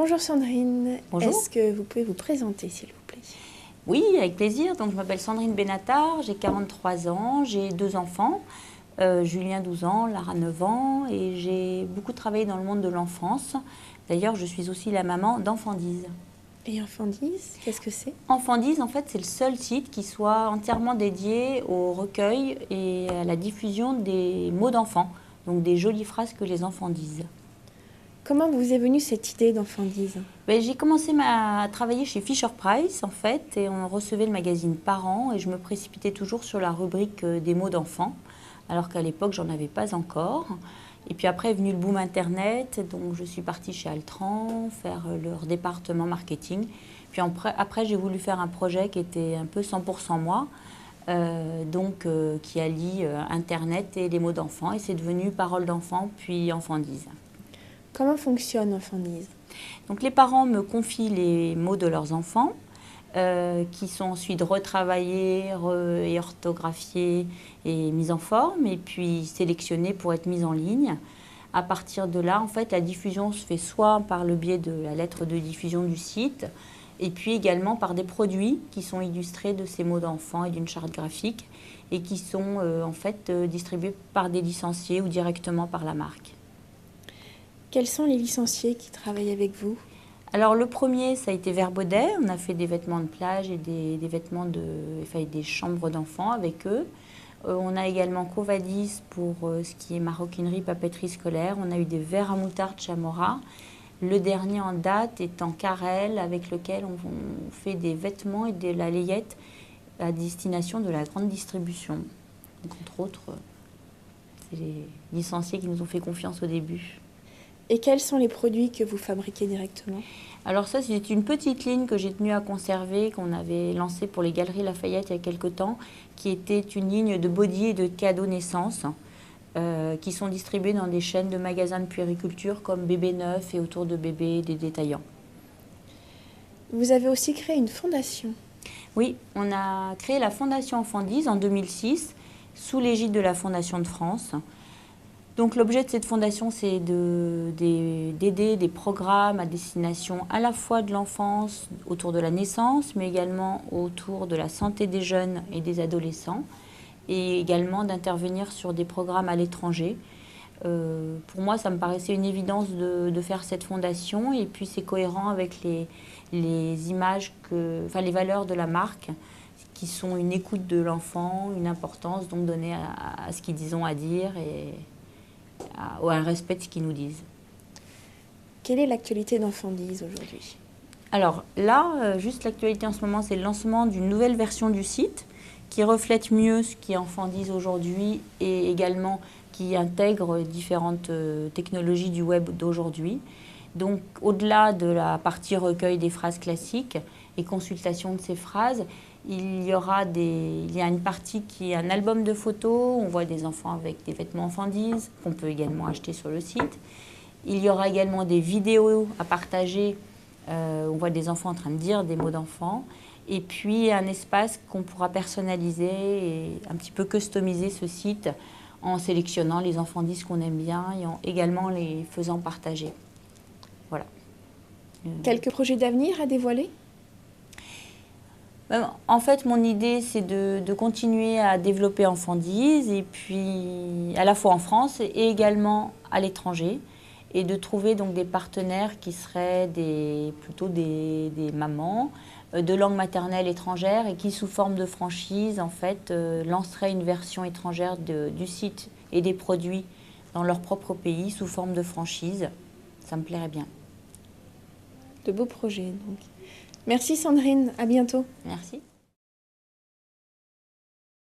Bonjour Sandrine, Bonjour. est-ce que vous pouvez vous présenter s'il vous plaît? Oui, avec plaisir. Donc, je m'appelle Sandrine Benatar, j'ai 43 ans, j'ai 2 enfants, Julien 12 ans, Lara 9 ans, et j'ai beaucoup travaillé dans le monde de l'enfance. D'ailleurs, je suis aussi la maman d'Enfandise. Et Enfandise, qu'est-ce que c'est? Enfandise, en fait, c'est le seul site qui soit entièrement dédié au recueil et à la diffusion des mots d'enfants, donc des jolies phrases que les enfants disent. Comment vous est venue cette idée d'Enfandise? J'ai commencé à travailler chez Fisher-Price en fait, et on recevait le magazine par an et je me précipitais toujours sur la rubrique des mots d'enfants, alors qu'à l'époque j'en avais pas encore. Et puis après est venu le boom internet, donc je suis partie chez Altran faire leur département marketing. Puis après j'ai voulu faire un projet qui était un peu 100% moi, qui allie internet et les mots d'enfants, et c'est devenu Parole d'enfant puis Enfandise. Comment fonctionne Enfandise? Donc les parents me confient les mots de leurs enfants, qui sont ensuite retravaillés et orthographiés et mis en forme, et puis sélectionnés pour être mis en ligne. À partir de là, en fait, la diffusion se fait soit par le biais de la lettre de diffusion du site, et puis également par des produits qui sont illustrés de ces mots d'enfants et d'une charte graphique, et qui sont distribués par des licenciés ou directement par la marque. Quels sont les licenciés qui travaillent avec vous? Alors le premier, ça a été Verbaudet. On a fait des vêtements de plage et des vêtements des chambres d'enfants avec eux. On a également Covadis pour ce qui est maroquinerie, papeterie scolaire. On a eu des verres à moutarde Chamora. Le dernier en date est en Carrel, avec lequel on fait des vêtements et de la layette à destination de la grande distribution. Donc, entre autres, c'est les licenciés qui nous ont fait confiance au début. Et quels sont les produits que vous fabriquez directement? Alors ça, c'est une petite ligne que j'ai tenu à conserver, qu'on avait lancée pour les Galeries Lafayette il y a quelque temps, qui était une ligne de body et de cadeaux naissance, qui sont distribués dans des chaînes de magasins de puériculture comme Bébé Neuf et Autour de Bébé, des détaillants. Vous avez aussi créé une fondation. Oui, on a créé la Fondation Enfandise en 2006, sous l'égide de la Fondation de France. Donc l'objet de cette fondation, c'est d'aider des programmes à destination à la fois de l'enfance, autour de la naissance, mais également autour de la santé des jeunes et des adolescents, et également d'intervenir sur des programmes à l'étranger. Pour moi, ça me paraissait une évidence de faire cette fondation, et puis c'est cohérent avec les images, les valeurs de la marque, qui sont une écoute de l'enfant, une importance donc donnée à ce qu'ils ont à dire ou un respect de ce qu'ils nous disent. Quelle est l'actualité d'Enfandise aujourd'hui? Alors là, juste l'actualité en ce moment, c'est le lancement d'une nouvelle version du site qui reflète mieux ce qui est Enfandise aujourd'hui et également qui intègre différentes technologies du web d'aujourd'hui. Donc au-delà de la partie recueil des phrases classiques et consultation de ces phrases, il y a une partie qui est un album de photos. On voit des enfants avec des vêtements Enfandise qu'on peut également acheter sur le site. Il y aura également des vidéos à partager. On voit des enfants en train de dire des mots d'enfants. Et puis un espace qu'on pourra personnaliser et un petit peu customiser ce site en sélectionnant les Enfandises qu'on aime bien et également les faisant partager. Voilà. Quelques projets d'avenir à dévoiler? En fait, mon idée, c'est de continuer à développer Enfandise, et puis à la fois en France et également à l'étranger, et de trouver donc des partenaires qui seraient plutôt des mamans de langue maternelle étrangère et qui, sous forme de franchise, en fait, lanceraient une version étrangère du site et des produits dans leur propre pays sous forme de franchise. Ça me plairait bien. De beaux projets, donc. Merci Sandrine, à bientôt. Merci.